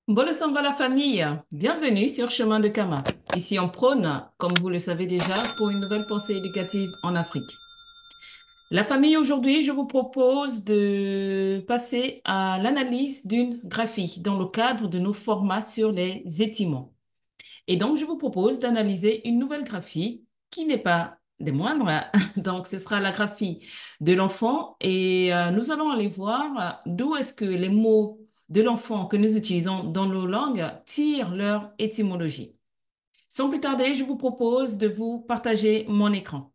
Bonne samba la famille, bienvenue sur Chemin de Kama. Ici on prône, comme vous le savez déjà, pour une nouvelle pensée éducative en Afrique. La famille, aujourd'hui, je vous propose de passer à l'analyse d'une graphie dans le cadre de nos formats sur les étimons. Et donc, je vous propose d'analyser une nouvelle graphie qui n'est pas des moindres. Donc, ce sera la graphie de l'enfant et nous allons aller voir d'où est-ce que les mots de l'enfant que nous utilisons dans nos langues tirent leur étymologie. Sans plus tarder, je vous propose de vous partager mon écran.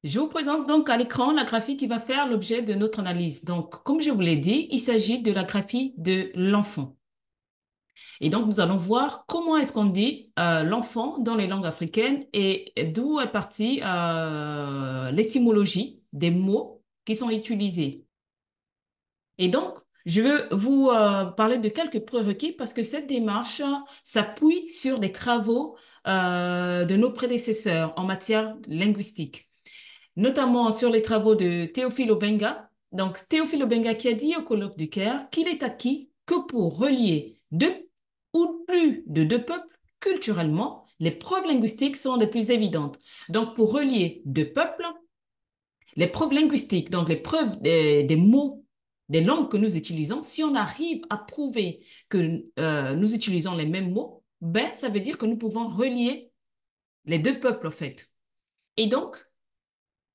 Je vous présente donc à l'écran la graphie qui va faire l'objet de notre analyse. Donc, comme je vous l'ai dit, il s'agit de la graphie de l'enfant. Et donc, nous allons voir comment est-ce qu'on dit l'enfant dans les langues africaines et d'où est partie l'étymologie des mots qui sont utilisés. Et donc, je veux vous parler de quelques prérequis parce que cette démarche s'appuie sur des travaux de nos prédécesseurs en matière linguistique, notamment sur les travaux de Théophile Obenga. Donc, Théophile Obenga qui a dit au colloque du Caire qu'il est acquis que pour relier deux ou plus de deux peuples culturellement, les preuves linguistiques sont les plus évidentes. Donc, pour relier deux peuples, les preuves linguistiques, donc les preuves des mots, des langues que nous utilisons, si on arrive à prouver que nous utilisons les mêmes mots, ben, ça veut dire que nous pouvons relier les deux peuples, en fait. Et donc,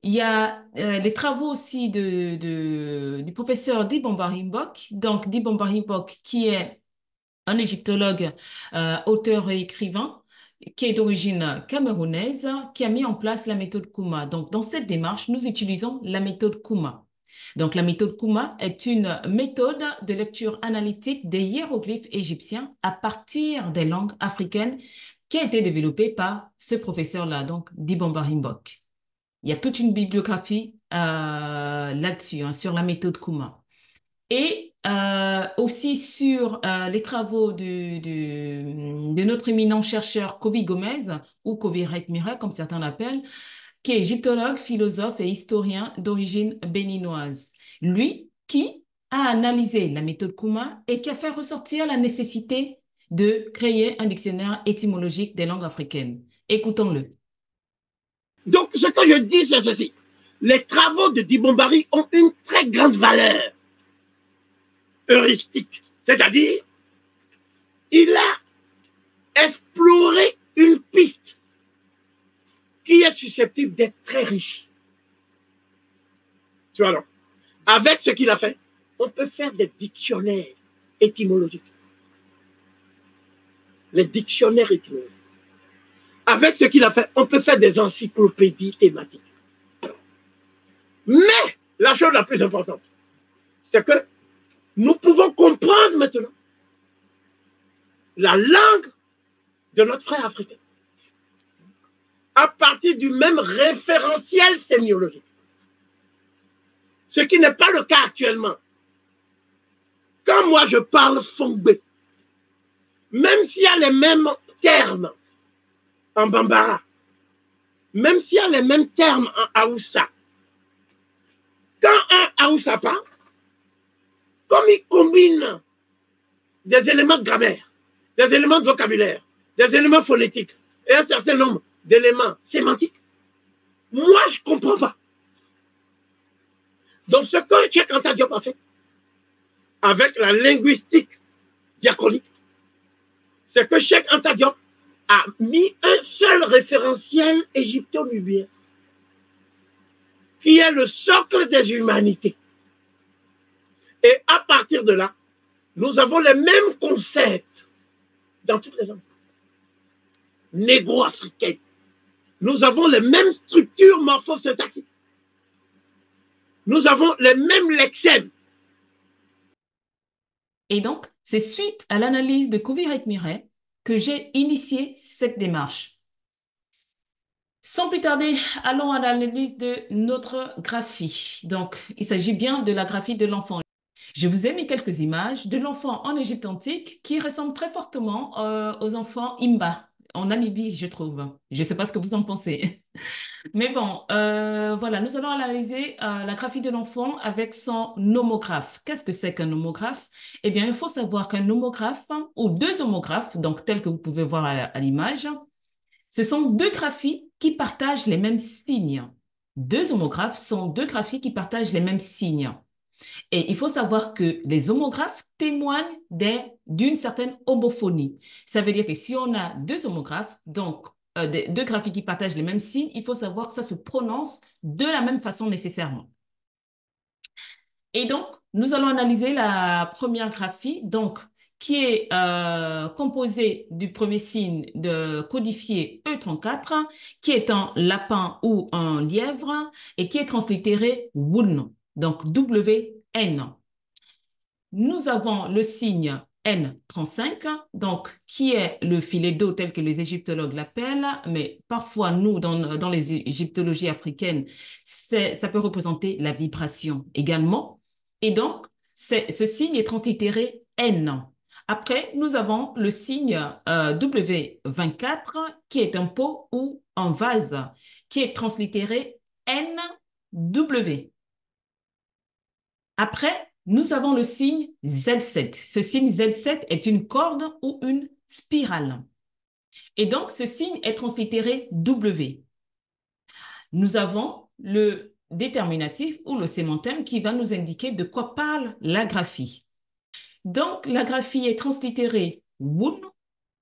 il y a les travaux aussi du professeur Dibomba Mbok. Donc, Dibomba Mbok, qui est un égyptologue, auteur et écrivain, qui est d'origine camerounaise, qui a mis en place la méthode Kuma. Donc, dans cette démarche, nous utilisons la méthode Kuma. Donc, la méthode Kuma est une méthode de lecture analytique des hiéroglyphes égyptiens à partir des langues africaines qui a été développée par ce professeur-là, donc Dibomba Mbok. Il y a toute une bibliographie là-dessus, hein, sur la méthode Kuma. Et aussi sur les travaux de notre éminent chercheur Kovi Gomez, ou Kovi Rekmire, comme certains l'appellent, qui est égyptologue, philosophe et historien d'origine béninoise. Lui qui a analysé la méthode Kuma et qui a fait ressortir la nécessité de créer un dictionnaire étymologique des langues africaines. Écoutons-le. Donc, ce que je dis, c'est ceci. Les travaux de Dibombari ont une très grande valeur heuristique. C'est-à-dire, il a exploré une piste qui est susceptible d'être très riche. Tu vois, alors, avec ce qu'il a fait, on peut faire des dictionnaires étymologiques. Les dictionnaires étymologiques. Avec ce qu'il a fait, on peut faire des encyclopédies thématiques. Mais la chose la plus importante, c'est que nous pouvons comprendre maintenant la langue de notre frère africain à partir du même référentiel sémiologique. Ce qui n'est pas le cas actuellement. Quand moi je parle Fongbe, même s'il y a les mêmes termes en Bambara, même s'il y a les mêmes termes en Aoussa, quand un Aoussa parle, comme il combine des éléments de grammaire, des éléments de vocabulaire, des éléments phonétiques et un certain nombre d'éléments sémantiques, moi je ne comprends pas. Donc ce que Cheikh Anta Diop a fait avec la linguistique diachronique, c'est que Cheikh Anta Diop a mis un seul référentiel égypto-nubien qui est le socle des humanités. Et à partir de là, nous avons les mêmes concepts dans toutes les langues négro-africaines. Nous avons les mêmes structures morphosyntaxiques. Nous avons les mêmes lexèmes. Et donc, c'est suite à l'analyse de Kovi Rekmire que j'ai initié cette démarche. Sans plus tarder, allons à l'analyse de notre graphie. Donc, il s'agit bien de la graphie de l'enfant. Je vous ai mis quelques images de l'enfant en Égypte antique qui ressemble très fortement aux enfants Imba en Namibie, je trouve. Je ne sais pas ce que vous en pensez. Mais bon, voilà, nous allons analyser la graphie de l'enfant avec son nomographe. Qu'est-ce que c'est qu'un nomographe? Eh bien, il faut savoir qu'un nomographe ou deux homographes, donc tels que vous pouvez voir à l'image, ce sont deux graphies qui partagent les mêmes signes. Deux homographes sont deux graphies qui partagent les mêmes signes. Et il faut savoir que les homographes témoignent d'une certaine homophonie. Ça veut dire que si on a deux homographes, donc deux graphies qui partagent les mêmes signes, il faut savoir que ça se prononce de la même façon nécessairement. Et donc, nous allons analyser la première graphie, donc, qui est composée du premier signe de codifié E34, qui est un lapin ou un lièvre, et qui est translittéré WUN, donc WN. Nous avons le signe N35, donc qui est le filet d'eau tel que les égyptologues l'appellent, mais parfois nous, dans les égyptologies africaines, ça peut représenter la vibration également. Et donc, ce signe est translittéré N. Après, nous avons le signe W24, qui est un pot ou un vase, qui est translittéré NW. Après, nous avons le signe Z7. Ce signe Z7 est une corde ou une spirale. Et donc, ce signe est translittéré W. Nous avons le déterminatif ou le sémantème qui va nous indiquer de quoi parle la graphie. Donc, la graphie est translittérée WUN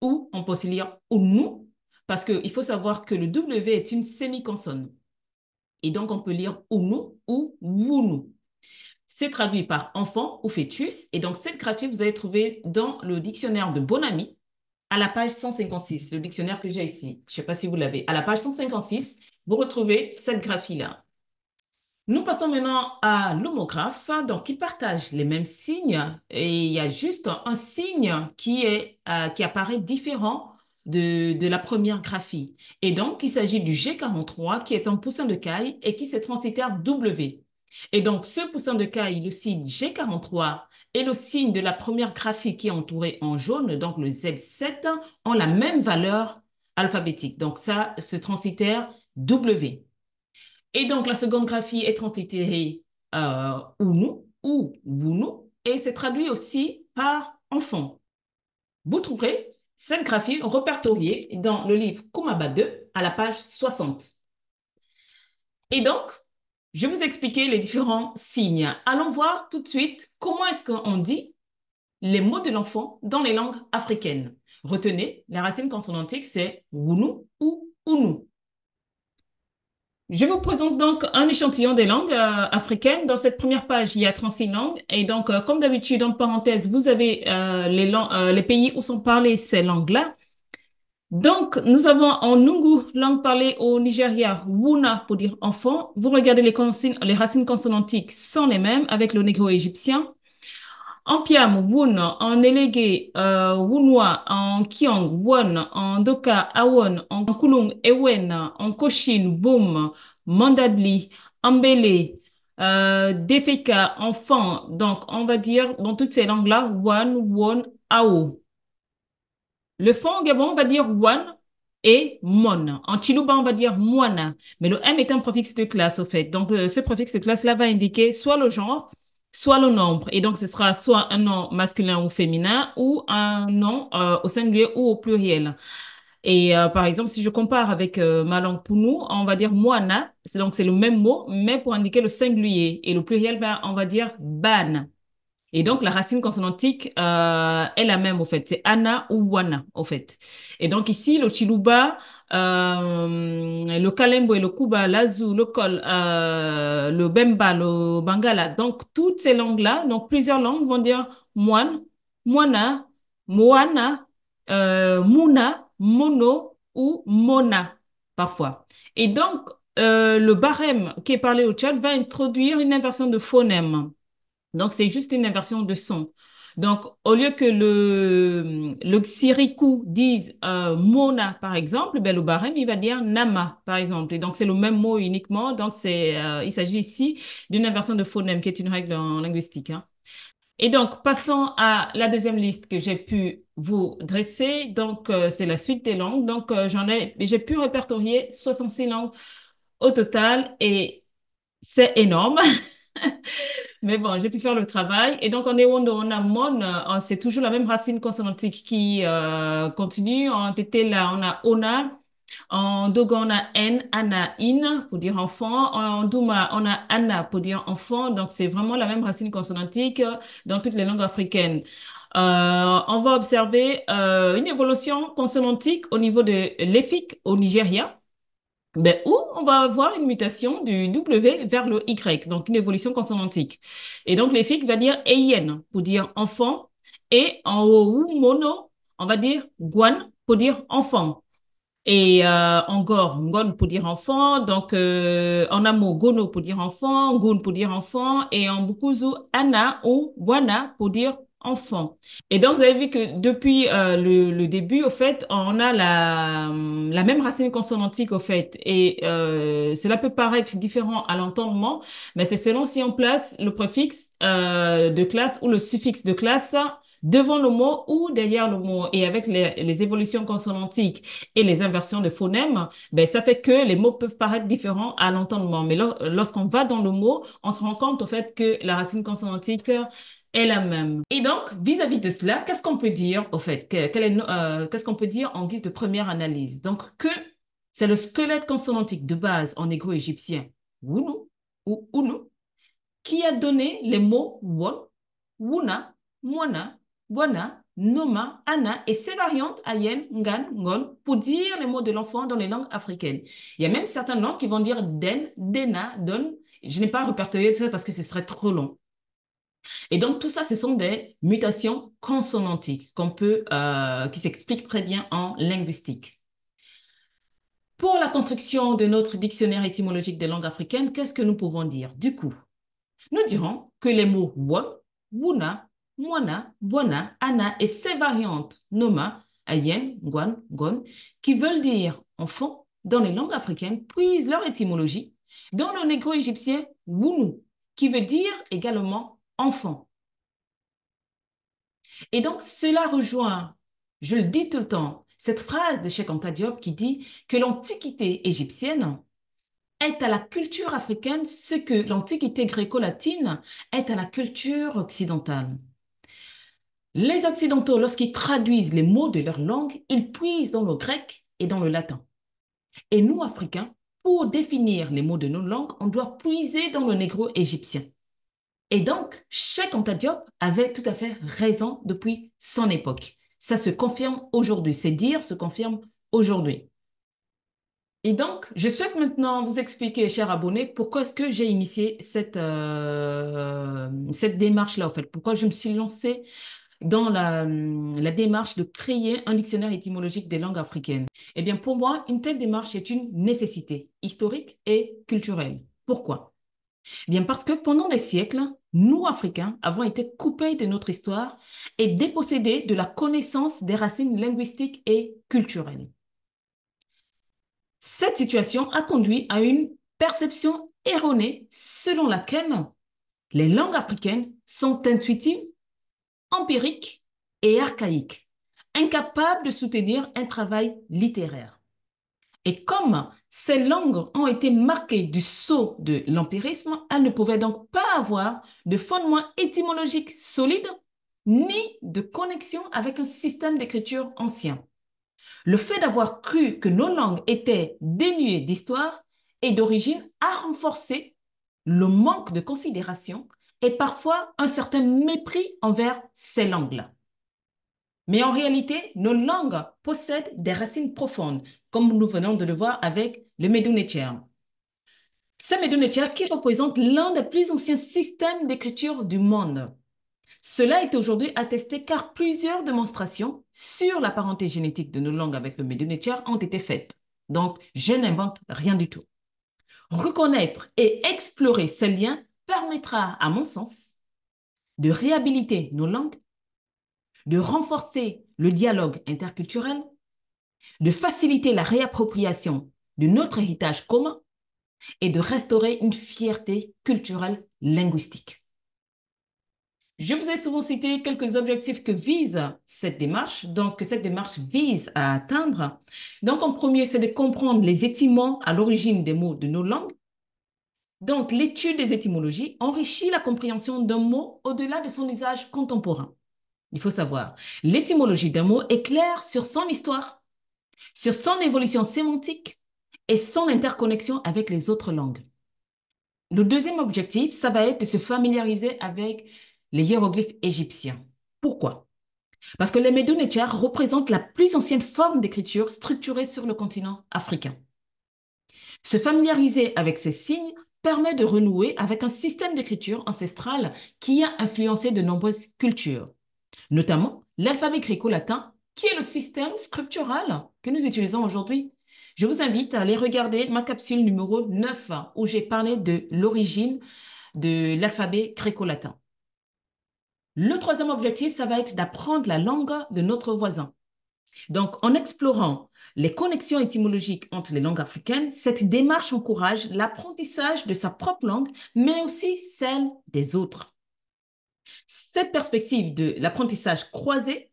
ou on peut aussi lire UNU parce qu'il faut savoir que le W est une semi-consonne. Et donc, on peut lire UNU ou WUNU. C'est traduit par enfant ou fœtus. Et donc, cette graphie, vous allez trouver dans le dictionnaire de Bonamy à la page 156, le dictionnaire que j'ai ici. Je ne sais pas si vous l'avez. À la page 156, vous retrouvez cette graphie-là. Nous passons maintenant à l'homographe. Donc, ils partagent les mêmes signes et il y a juste un signe qui apparaît différent de la première graphie. Et donc, il s'agit du G43 qui est un poussin de caille et qui se translittère W. Et donc, ce poussin de caille, le signe G43 et le signe de la première graphie qui est entourée en jaune, donc le Z7, ont la même valeur alphabétique. Donc, ça se translittère W. Et donc, la seconde graphie est translittérée UNU ou WUNU et c'est traduit aussi par enfant. Vous trouverez cette graphie répertoriée dans le livre Kumaba 2 à la page 60. Et donc, je vais vous expliquer les différents signes. Allons voir tout de suite comment est-ce qu'on dit les mots de l'enfant dans les langues africaines. Retenez, la racine consonantique, c'est WUNU ou UNU. Je vous présente donc un échantillon des langues africaines. Dans cette première page, il y a 36 langues. Et donc, comme d'habitude, en parenthèse, vous avez les pays où sont parlées ces langues-là. Donc, nous avons en Nungu, langue parlée au Nigeria, Wuna pour dire enfant. Vous regardez les racines consonantiques sont les mêmes avec le négro-égyptien. En Piam, Wun, en Elégué, Wunwa, en Kiang, Won, en Doka, Awon, en Kulung, Ewen, en Cochin, Boum, Mandabli, Ambélé, Defeka, enfant. Donc, on va dire dans toutes ces langues-là, Wan, Won, Ao. Le fond au Gabon, on va dire Wan et Mon. En Chiluba, on va dire Moana. Mais le M est un préfixe de classe, au fait. Donc, ce préfixe de classe-là va indiquer soit le genre, soit le nombre. Et donc, ce sera soit un nom masculin ou féminin ou un nom au singulier ou au pluriel. Et par exemple, si je compare avec ma langue Pounou, on va dire Moana. Donc, c'est le même mot, mais pour indiquer le singulier. Et le pluriel, on va dire Ban. Et donc, la racine consonantique est la même, au fait. C'est Anna ou Wana, au fait. Et donc, ici, le Chiluba, le Kalembo et le Kuba, l'Azu, le Kol, le Bemba, le Bangala. Donc, toutes ces langues-là, donc plusieurs langues vont dire Moine, Moana, Moana, Muna, Mono ou Mona, parfois. Et donc, le barème qui est parlé au Tchad va introduire une inversion de phonème. Donc, c'est juste une inversion de son. Donc, au lieu que le Sirikou dise Mona, par exemple, ben, le Barème, il va dire Nama, par exemple. Et donc, c'est le même mot uniquement. Donc, il s'agit ici d'une inversion de phonème, qui est une règle en linguistique, hein. Et donc, passons à la deuxième liste que j'ai pu vous dresser. Donc, c'est la suite des langues. Donc, j'ai pu répertorier 66 langues au total et c'est énorme. Mais bon, j'ai pu faire le travail. Et donc, en Ewondo, on a mon, c'est toujours la même racine consonantique qui continue. En Tété, là, on a ona. En Dogon, on a N, Ana, In pour dire enfant. En Douma, on a Anna pour dire enfant. Donc, c'est vraiment la même racine consonantique dans toutes les langues africaines. On va observer une évolution consonantique au niveau de l'EFIC au Nigeria. Ben, où on va avoir une mutation du W vers le Y, donc une évolution consonantique. Et donc, l'EFIC va dire EIN pour dire enfant, et en haut, mono, on va dire guan pour dire enfant. Et en Gore, Ngon pour dire enfant, donc en Amo, Gono pour dire enfant, Gun pour dire enfant, et en Bukuzu, Ana ou Wana pour dire enfant. Et donc, vous avez vu que depuis le début, au fait, on a la même racine consonantique, au fait. Et cela peut paraître différent à l'entendement, mais c'est selon si on place le préfixe de classe ou le suffixe de classe devant le mot ou derrière le mot. Et avec les évolutions consonantiques et les inversions de phonèmes, ben, ça fait que les mots peuvent paraître différents à l'entendement. Mais lorsqu'on va dans le mot, on se rend compte au fait que la racine consonantique est la même. Et donc, vis-à-vis de cela, qu'est-ce qu'on peut dire au fait? Qu'est-ce qu'on peut dire en guise de première analyse? Donc, que c'est le squelette consonantique de base en négro-égyptien, Wunu ou Unu, qui a donné les mots Won, Wuna, Mwana, Bwana, Noma, Ana et ses variantes Ayen, Ngan, Ngon pour dire les mots de l'enfant dans les langues africaines. Il y a même certaines langues qui vont dire Den, Dena, Don. Je n'ai pas répertorié tout ça parce que ce serait trop long. Et donc, tout ça, ce sont des mutations consonantiques qui s'expliquent très bien en linguistique. Pour la construction de notre dictionnaire étymologique des langues africaines, qu'est-ce que nous pouvons dire? Du coup, nous dirons que les mots won, wuna, mwana, bwana, ana et ses variantes noma, ayen, guan, gon, qui veulent dire enfant dans les langues africaines, puisent leur étymologie dans le négro-égyptien wunu, qui veut dire également enfant. Et donc, cela rejoint, je le dis tout le temps, cette phrase de Cheikh Anta Diop qui dit que l'Antiquité égyptienne est à la culture africaine ce que l'Antiquité gréco-latine est à la culture occidentale. Les Occidentaux, lorsqu'ils traduisent les mots de leur langue, ils puisent dans le grec et dans le latin. Et nous, Africains, pour définir les mots de nos langues, on doit puiser dans le négro-égyptien. Et donc, Cheikh Anta Diop avait tout à fait raison depuis son époque. Ça se confirme aujourd'hui. Ces dires se confirment aujourd'hui. Et donc, je souhaite maintenant vous expliquer, chers abonnés, pourquoi est-ce que j'ai initié cette démarche-là, en fait. Pourquoi je me suis lancée dans la démarche de créer un dictionnaire étymologique des langues africaines. Eh bien, pour moi, une telle démarche est une nécessité historique et culturelle. Pourquoi? Eh bien, parce que pendant des siècles, nous, Africains, avons été coupés de notre histoire et dépossédés de la connaissance des racines linguistiques et culturelles. Cette situation a conduit à une perception erronée selon laquelle les langues africaines sont intuitives, empiriques et archaïques, incapables de soutenir un travail littéraire. Et comme ces langues ont été marquées du sceau de l'empirisme, elles ne pouvaient donc pas avoir de fondement étymologique solide ni de connexion avec un système d'écriture ancien. Le fait d'avoir cru que nos langues étaient dénuées d'histoire et d'origine a renforcé le manque de considération et parfois un certain mépris envers ces langues-là. Mais en réalité, nos langues possèdent des racines profondes, comme nous venons de le voir avec le Médou-Nétcher. Ce Médou-Nétcher qui représente l'un des plus anciens systèmes d'écriture du monde. Cela est aujourd'hui attesté car plusieurs démonstrations sur la parenté génétique de nos langues avec le Médou-Nétcher ont été faites. Donc, je n'invente rien du tout. Reconnaître et explorer ces liens permettra, à mon sens, de réhabiliter nos langues de renforcer le dialogue interculturel, de faciliter la réappropriation de notre héritage commun et de restaurer une fierté culturelle linguistique. Je vous ai souvent cité quelques objectifs que vise cette démarche, donc que cette démarche vise à atteindre. Donc, en premier, c'est de comprendre les étymons à l'origine des mots de nos langues. Donc, l'étude des étymologies enrichit la compréhension d'un mot au-delà de son usage contemporain. Il faut savoir, l'étymologie d'un mot est claire sur son histoire, sur son évolution sémantique et son interconnexion avec les autres langues. Le deuxième objectif, ça va être de se familiariser avec les hiéroglyphes égyptiens. Pourquoi? Parce que les Médo-Nétchars représentent la plus ancienne forme d'écriture structurée sur le continent africain. Se familiariser avec ces signes permet de renouer avec un système d'écriture ancestrale qui a influencé de nombreuses cultures, notamment l'alphabet gréco-latin, qui est le système scriptural que nous utilisons aujourd'hui. Je vous invite à aller regarder ma capsule numéro 9, où j'ai parlé de l'origine de l'alphabet gréco-latin. Le troisième objectif, ça va être d'apprendre la langue de notre voisin. Donc, en explorant les connexions étymologiques entre les langues africaines, cette démarche encourage l'apprentissage de sa propre langue, mais aussi celle des autres. Cette perspective de l'apprentissage croisé,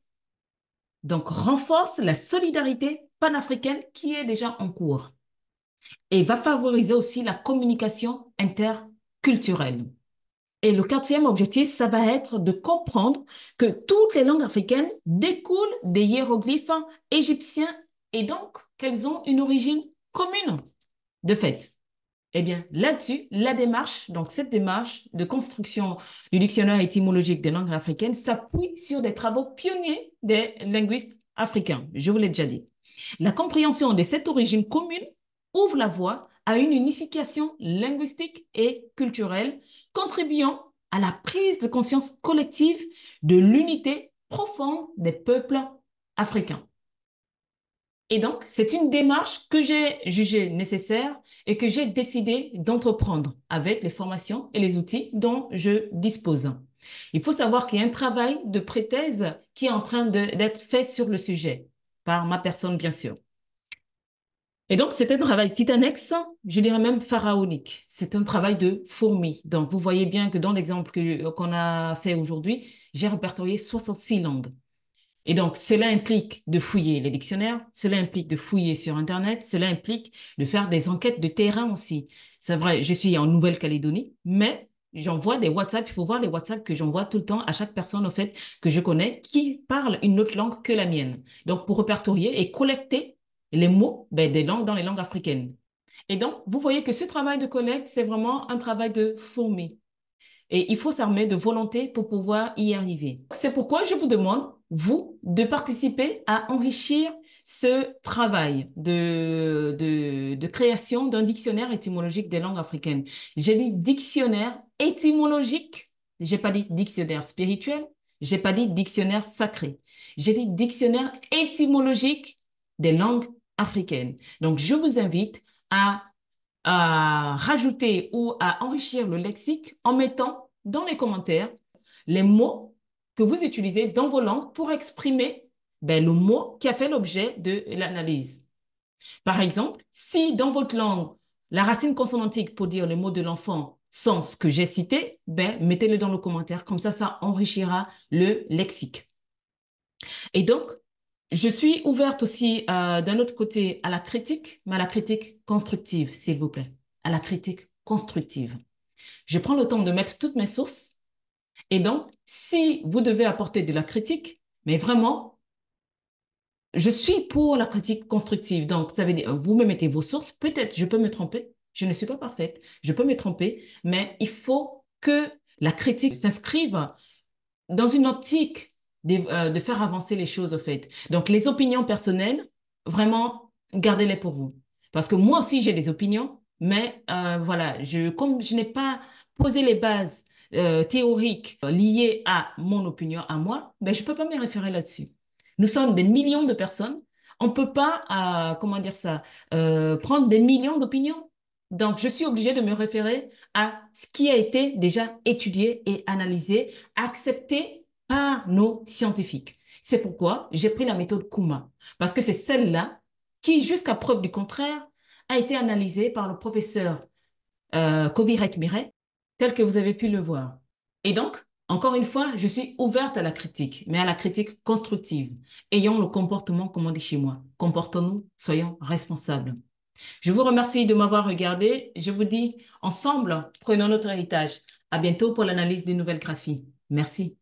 donc, renforce la solidarité panafricaine qui est déjà en cours et va favoriser aussi la communication interculturelle. Et le quatrième objectif, ça va être de comprendre que toutes les langues africaines découlent des hiéroglyphes égyptiens et donc qu'elles ont une origine commune. De fait, eh bien, là-dessus, la démarche, donc cette démarche de construction du dictionnaire étymologique des langues africaines s'appuie sur des travaux pionniers des linguistes africains. Je vous l'ai déjà dit. La compréhension de cette origine commune ouvre la voie à une unification linguistique et culturelle, contribuant à la prise de conscience collective de l'unité profonde des peuples africains. Et donc, c'est une démarche que j'ai jugée nécessaire et que j'ai décidé d'entreprendre avec les formations et les outils dont je dispose. Il faut savoir qu'il y a un travail de pré-thèse qui est en train d'être fait sur le sujet, par ma personne, bien sûr. Et donc, c'était un travail titanex, je dirais même pharaonique. C'est un travail de fourmi. Donc, vous voyez bien que dans l'exemple qu'on a fait aujourd'hui, j'ai répertorié 66 langues. Et donc, cela implique de fouiller les dictionnaires, cela implique de fouiller sur Internet, cela implique de faire des enquêtes de terrain aussi. C'est vrai, je suis en Nouvelle-Calédonie, mais j'envoie des WhatsApp, il faut voir les WhatsApp que j'envoie tout le temps à chaque personne, au fait, que je connais, qui parle une autre langue que la mienne. Donc, pour répertorier et collecter les mots des langues dans les langues africaines. Et donc, vous voyez que ce travail de collecte, c'est vraiment un travail de fourmi. Et il faut s'armer de volonté pour pouvoir y arriver. C'est pourquoi je vous demande, vous, de participer à enrichir ce travail de création d'un dictionnaire étymologique des langues africaines. J'ai dit dictionnaire étymologique, j'ai pas dit dictionnaire spirituel, j'ai pas dit dictionnaire sacré. J'ai dit dictionnaire étymologique des langues africaines. Donc, je vous invite à rajouter ou à enrichir le lexique en mettant dans les commentaires les mots que vous utilisez dans vos langues pour exprimer le mot qui a fait l'objet de l'analyse. Par exemple, si dans votre langue, la racine consonantique pour dire les mots de l'enfant sont ce que j'ai cité, mettez-le dans le commentaire. Comme ça enrichira le lexique. Et donc, je suis ouverte aussi d'un autre côté à la critique, mais à la critique constructive, s'il vous plaît. À la critique constructive. Je prends le temps de mettre toutes mes sources. Et donc, si vous devez apporter de la critique, mais vraiment, je suis pour la critique constructive. Donc, ça veut dire, vous me mettez vos sources. Peut-être, je peux me tromper. Je ne suis pas parfaite. Je peux me tromper. Mais il faut que la critique s'inscrive dans une optique de faire avancer les choses, au fait. Donc, les opinions personnelles, vraiment, gardez-les pour vous. Parce que moi aussi, j'ai des opinions, mais voilà, comme je n'ai pas posé les bases théoriques liées à mon opinion à moi, je ne peux pas me référer là-dessus. Nous sommes des millions de personnes. On ne peut pas, comment dire ça, prendre des millions d'opinions. Donc, je suis obligée de me référer à ce qui a été déjà étudié et analysé, accepté par nos scientifiques. C'est pourquoi j'ai pris la méthode Kuma, parce que c'est celle-là qui, jusqu'à preuve du contraire, a été analysée par le professeur Kovirek Miret, tel que vous avez pu le voir. Et donc, encore une fois, je suis ouverte à la critique, mais à la critique constructive. Ayons le comportement, comme on dit chez moi. Comportons-nous, soyons responsables. Je vous remercie de m'avoir regardé. Je vous dis, ensemble, prenons notre héritage. À bientôt pour l'analyse des nouvelles graphies. Merci.